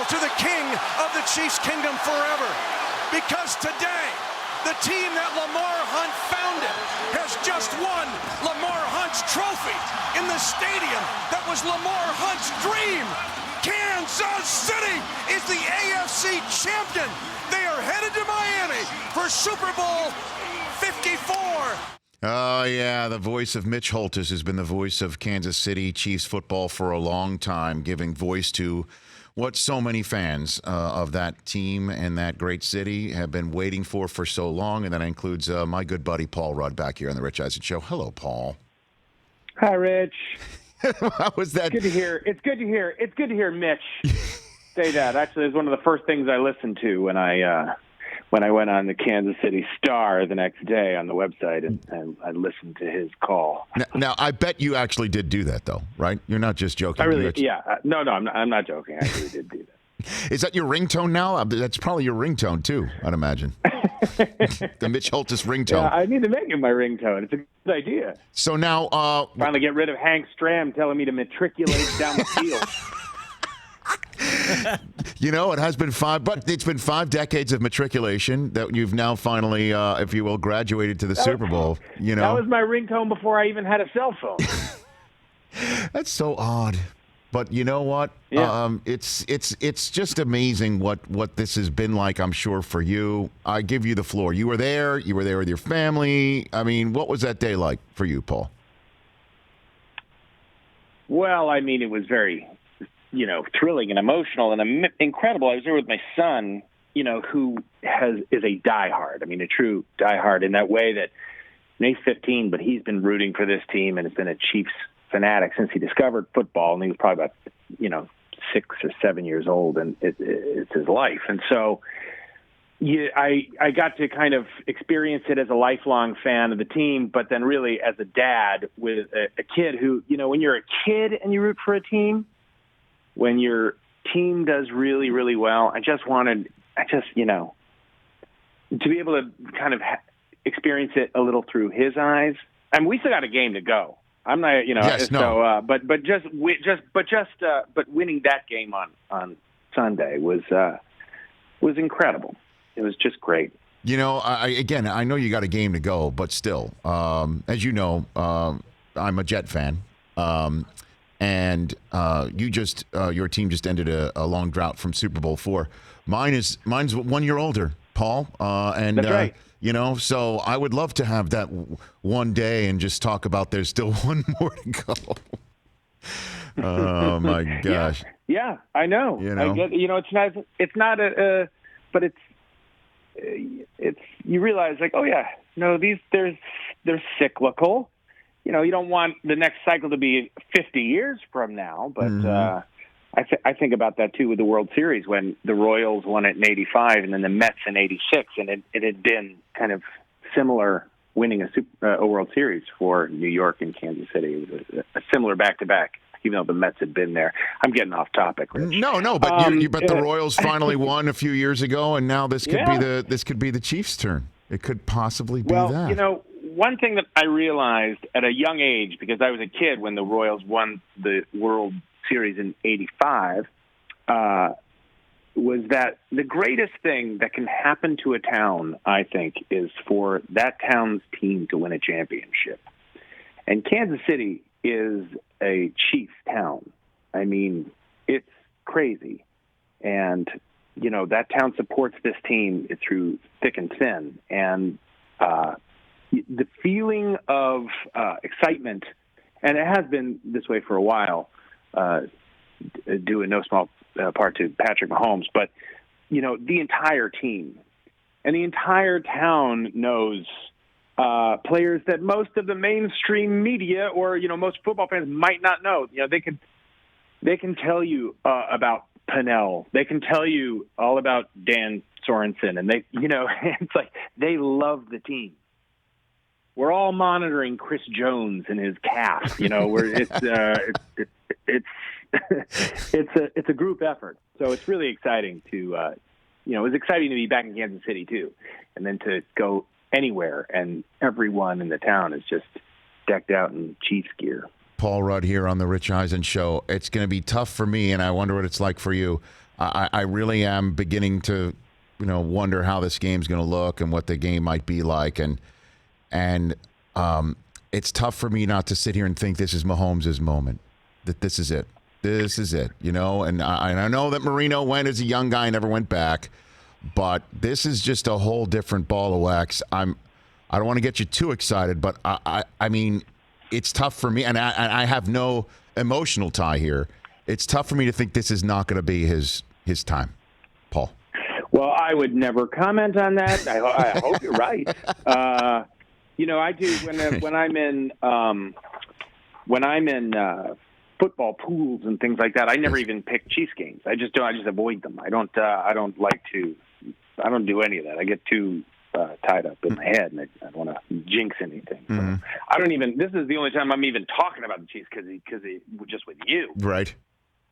Hail to the King of the Chiefs Kingdom forever. Because today, the team that Lamar Hunt founded has just won Lamar Hunt's trophy in the stadium that was Lamar Hunt's dream. Kansas City is the AFC champion. They are headed to Miami for Super Bowl 54. Oh, yeah, the voice of Mitch Holthus has been the voice of Kansas City Chiefs football for a long time, giving voice to what so many fans of that team and that great city have been waiting for so long, and that includes my good buddy Paul Rudd back here on the Rich Eisen Show. Hello, Paul. Hi, Rich. How was that? Good to hear. It's good to hear. It's good to hear Mitch say that. Actually, it was one of the first things I listened to when I went on the Kansas City Star the next day on the website, and I listened to his call. Now, I bet you actually did do that, though, right? You're not just joking. No, I'm not joking. I actually did do that. Is that your ringtone now? That's probably your ringtone, too, I'd imagine. The Mitch Holthus ringtone. Yeah, I need to make it my ringtone. It's a good idea. So now... finally get rid of Hank Stram telling me to matriculate down the field. You know, it's been 5 decades of matriculation that you've now finally, if you will, graduated to the Super Bowl. You know, that was my ringtone before I even had a cell phone. That's so odd, but you know what? Yeah. It's just amazing what this has been like. I'm sure for you. I give you the floor. You were there. You were there with your family. I mean, what was that day like for you, Paul? Well, I mean, it was very, thrilling and emotional and incredible. I was there with my son, who is a diehard. I mean, a true diehard in that way that he's 15, but he's been rooting for this team and has been a Chiefs fanatic since he discovered football, and he was probably about 6 or 7 years old, and it's his life. And so I got to kind of experience it as a lifelong fan of the team, but then really as a dad with a kid who, when you're a kid and you root for a team, when your team does really, really well, I just to be able to kind of experience it a little through his eyes. I mean, we still got a game to go. I'm not, Yes, no. but winning that game on Sunday was incredible. It was just great. I know you got a game to go, but still, as you know, I'm a Jet fan. And your team just ended a long drought from Super Bowl IV. Mine's 1 year older, Paul. That's right. So I would love to have that one day and just talk about there's still one more to go. Oh my gosh. Yeah, I know. I get, it's not but it's you realize like, oh yeah, no, they're cyclical. You don't want the next cycle to be 50 years from now, but I think about that too with the World Series when the Royals won it in '85 and then the Mets in '86, and it had been kind of similar winning a World Series for New York and Kansas City. It was a similar back-to-back, even though the Mets had been there. I'm getting off topic, Rich. No, but the Royals finally won a few years ago, and now this could be the Chiefs' turn. It could possibly be that. One thing that I realized at a young age, because I was a kid when the Royals won the World Series in '85, was that the greatest thing that can happen to a town, I think, is for that town's team to win a championship. And Kansas City is a Chiefs town. I mean, it's crazy. And, that town supports this team through thick and thin. And the feeling of excitement, and it has been this way for a while, due in no small part to Patrick Mahomes, but, the entire team and the entire town knows players that most of the mainstream media or, most football fans might not know. They can tell you about Pennell. They can tell you all about Dan Sorensen, and it's like they love the team. We're all monitoring Chris Jones and his calf. It's a group effort. So it's really exciting to, it was exciting to be back in Kansas City too, and then to go anywhere and everyone in the town is just decked out in Chiefs gear. Paul Rudd here on the Rich Eisen Show. It's going to be tough for me, and I wonder what it's like for you. I really am beginning to, wonder how this game's going to look and what the game might be like. And it's tough for me not to sit here and think this is Mahomes' moment, that this is it. This is it, And I know that Marino went as a young guy and never went back, but this is just a whole different ball of wax. I don't want to get you too excited, but I mean, it's tough for me, and I have no emotional tie here. It's tough for me to think this is not going to be his time, Paul. Well, I would never comment on that. I hope you're right. I do when I'm in football pools and things like that. I never even pick Chiefs games. I just avoid them. I don't do any of that. I get too tied up in my head, and I don't want to jinx anything. So I don't even. This is the only time I'm even talking about the Chiefs because just with you. Right.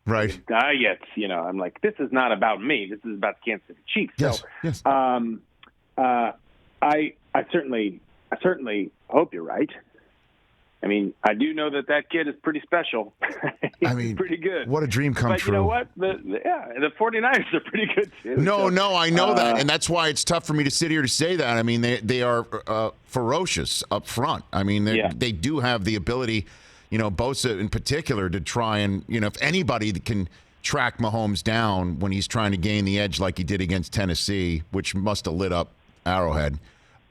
I'm like, this is not about me. This is about the Kansas City Chiefs. Yes. I certainly hope you're right. I mean, I do know that kid is pretty special. He's pretty good. What a dream come true. But you know what? The 49ers are pretty good, too. No, I know that. And that's why it's tough for me to sit here to say that. I mean, they are ferocious up front. I mean, they do have the ability, Bosa in particular, to try and, if anybody can track Mahomes down when he's trying to gain the edge like he did against Tennessee, which must have lit up Arrowhead,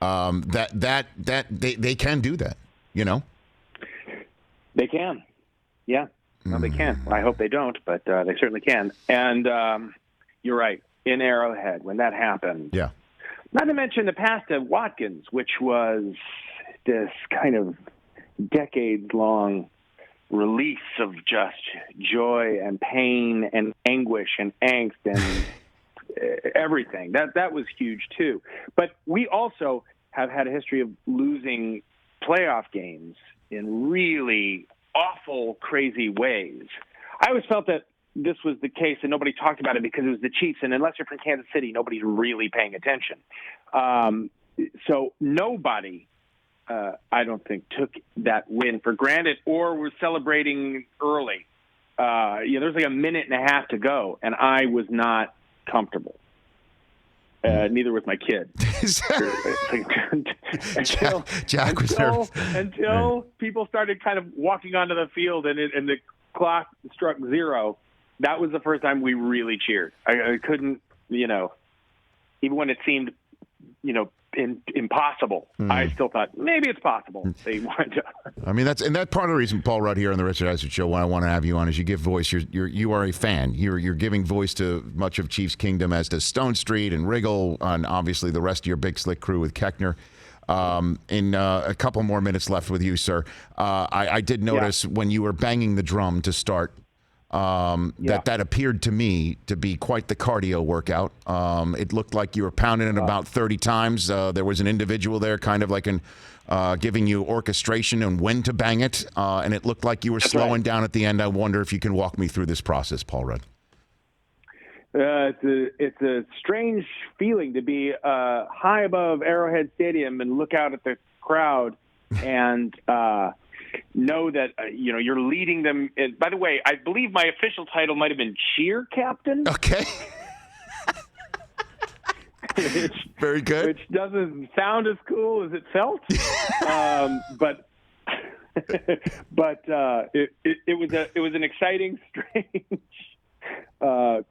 they can do that, They can. Yeah. Well, they can. I hope they don't, but they certainly can. And you're right. In Arrowhead, when that happened. Yeah. Not to mention the past of Watkins, which was this kind of decades-long release of just joy and pain and anguish and angst and everything. That was huge, too. But we also have had a history of losing playoff games in really awful, crazy ways. I always felt that this was the case and nobody talked about it because it was the Chiefs, and unless you're from Kansas City, nobody's really paying attention. So nobody, I don't think, took that win for granted or was celebrating early. There's like a minute and a half to go, and I was not comfortable. Neither was my kid. Until people started kind of walking onto the field and the clock struck 0, that was the first time we really cheered. I couldn't, even when it seemed, impossible. I still thought maybe it's possible. They wanted to. I mean, that's part of the reason, Paul, right here on the Richard Eisen Show, why I want to have you on is you give voice. You are a fan. You're giving voice to much of Chiefs Kingdom, as does Stone Street and Riggle, and obviously the rest of your Big Slick crew with Keckner. In a couple more minutes left with you, sir. I did notice when you were banging the drum to start. That appeared to me to be quite the cardio workout. It looked like you were pounding it about 30 times. There was an individual there kind of like giving you orchestration and when to bang it. And it looked like you were slowing down at the end. I wonder if you can walk me through this process, Paul Rudd. It's a strange feeling to be high above Arrowhead Stadium and look out at the crowd and know that you're leading them. And by the way, I believe my official title might have been cheer captain. Okay. Very good. Which doesn't sound as cool as it felt, but it was an exciting, strange,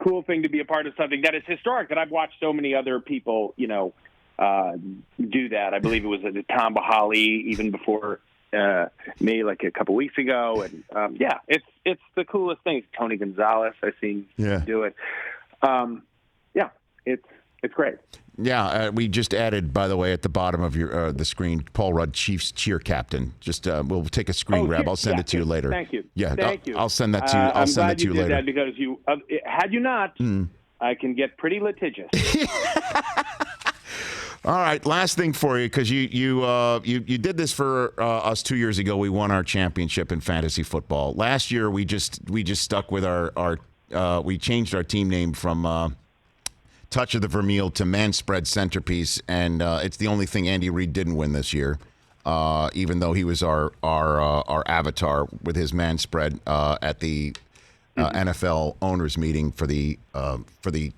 cool thing to be a part of something that is historic. That I've watched so many other people, do that. I believe it was Tom Bahali even before me, like a couple weeks ago, and it's the coolest thing. Tony Gonzalez, I've seen do it. It's great. Yeah, we just added, by the way, at the bottom of your the screen, Paul Rudd, Chiefs cheer captain. Just we'll take a screen grab. I'll send it to you later. Thank you. Yeah, thank you. I'll send that to you. I'll send that to you later. I'm glad you did that because had you not, I can get pretty litigious. All right, last thing for you, because you did this for us 2 years ago. We won our championship in fantasy football. Last year, we just stuck with we changed our team name from Touch of the Vermeil to Man Spread Centerpiece, and it's the only thing Andy Reid didn't win this year, even though he was our avatar with his man spread at the NFL owners meeting for the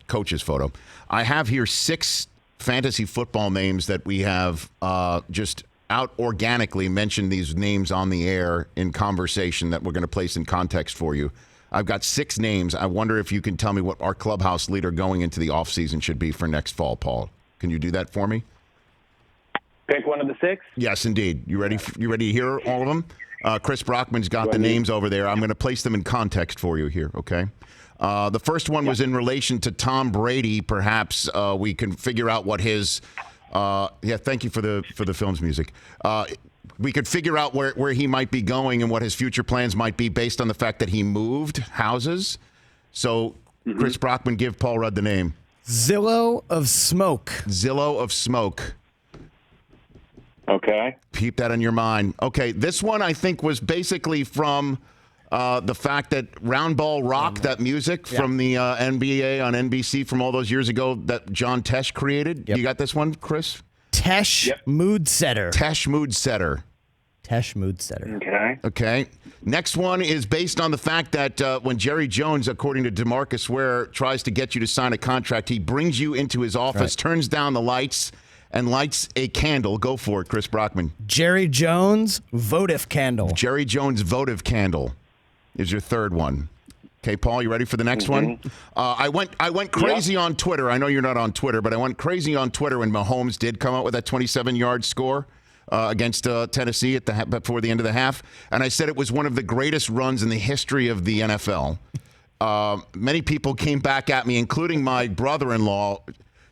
coaches photo. I have here 6 fantasy football names that we have just out organically mentioned these names on the air in conversation that we're going to place in context for you. I've got 6 names. I wonder if you can tell me what our clubhouse leader going into the offseason should be for next fall, Paul. Can you do that for me? Pick one of the 6? Yes, indeed. You ready? You ready to hear all of them? Chris Brockman's got the names over there. I'm going to place them in context for you here, okay? The first one was in relation to Tom Brady. Perhaps we can figure out what his thank you for the film's music. We could figure out where he might be going and what his future plans might be based on the fact that he moved houses. So, Chris Brockman, give Paul Rudd the name. Zillow of Smoke. Zillow of Smoke. Okay. Keep that in your mind. Okay, this one I think was basically from the fact that Round Ball Rock, that music from the NBA on NBC from all those years ago that John Tesh created. You got this one, Chris? Tesh Mood Setter. Tesh Mood Setter. Tesh Mood Setter. Okay. Okay. Next one is based on the fact that when Jerry Jones, according to DeMarcus Ware, tries to get you to sign a contract, he brings you into his office, turns down the lights, and lights a candle. Go for it, Chris Brockman. Jerry Jones votive candle. Jerry Jones votive candle is your third one. Okay, Paul, you ready for the next one? I went crazy on Twitter. I know you're not on Twitter, but I went crazy on Twitter when Mahomes did come out with that 27-yard score against Tennessee before the end of the half, and I said it was one of the greatest runs in the history of the NFL. Many people came back at me, including my brother-in-law,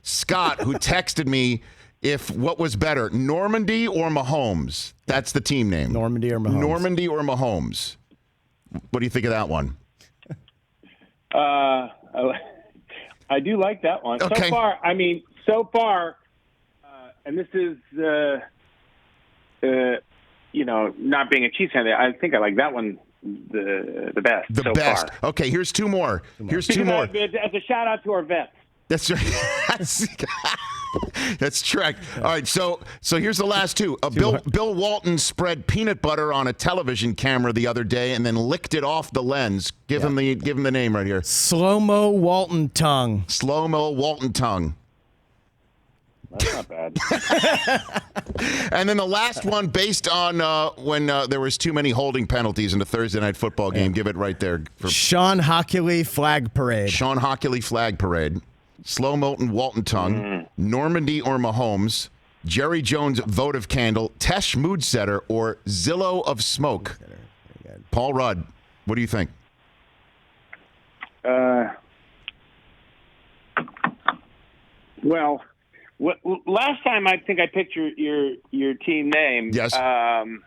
Scott, who texted me what was better, Normandy or Mahomes. That's the team name. Normandy or Mahomes. Normandy or Mahomes. What do you think of that one? I do like that one. Okay. So far, and this is, not being a Chiefs fan, I think I like that one the best. The best. Far. Okay, here's two more. Here's two more. As a shout out to our vets. That's right. That's correct. All right, so here's the last two. Bill Walton spread peanut butter on a television camera the other day and then licked it off the lens. Give him the name right here. Slow-mo Walton tongue. Slow-mo Walton tongue. That's not bad. And then the last one, based on when there was too many holding penalties in a Thursday night football game. Give it right there. Sean Hockley flag parade. Sean Hockley flag parade. Slow Molten Walton tongue. Normandy or Mahomes. Jerry Jones votive candle. Tesh mood setter or Zillow of smoke. Paul Rudd, what do you think? Well, last time I think I picked your team name. Yes. Opting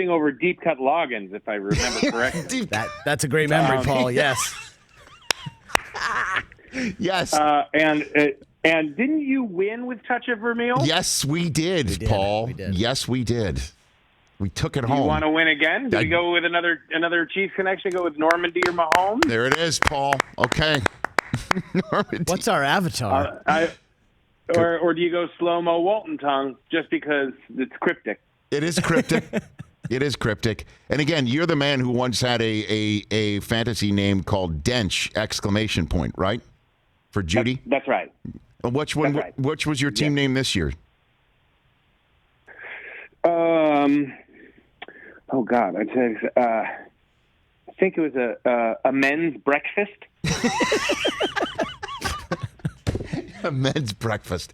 over deep cut logins, if I remember correctly. That's a great memory, Paul. Yes. Yes. And didn't you win with Touch of Vermeil? Yes, we did, Paul. We did. Yes, we did. We took it home. You want to win again? Do we go with another Chiefs connection? Go with Normandy or Mahomes? There it is, Paul. Okay. Normandy. What's our avatar? Or do you go slow-mo Walton tongue just because it's cryptic? It is cryptic. It is cryptic. And again, you're the man who once had a fantasy name called Dench, exclamation point, right? For Judy? That's right. Which one? That's right. Which was your team name this year? Oh God, I think it was a men's breakfast. A men's breakfast.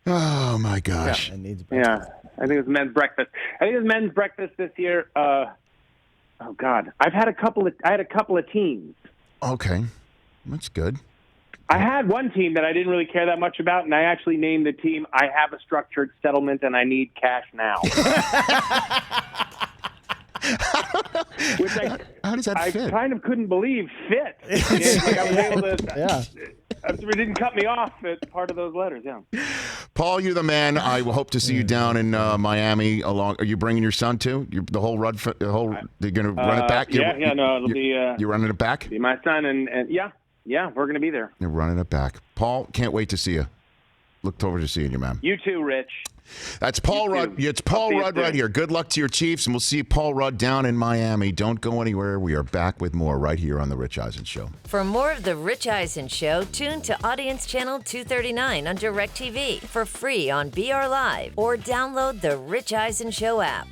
Oh my gosh. Yeah, it needs breakfast. I think it was men's breakfast. I think it was men's breakfast this year. Oh God, I had a couple of teams. Okay, that's good. I had one team that I didn't really care that much about, and I actually named the team "I have a structured settlement and I need cash now." Which How does that fit? I kind of couldn't believe fit. Like I was able to. It didn't cut me off at part of those letters. Yeah. Paul, you're the man. I hope to see you down in Miami. Are you bringing your son too? The whole Rudd. You're going to run it back. It'll be. You're running it back. Be my son and yeah, we're going to be there. You're running it back. Paul, can't wait to see you. Look forward to seeing you, man. You too, Rich. That's Paul Rudd. It's Paul Rudd right here. Good luck to your Chiefs, and we'll see Paul Rudd down in Miami. Don't go anywhere. We are back with more right here on The Rich Eisen Show. For more of The Rich Eisen Show, tune to Audience Channel 239 on DirecTV for free on BR Live or download the Rich Eisen Show app.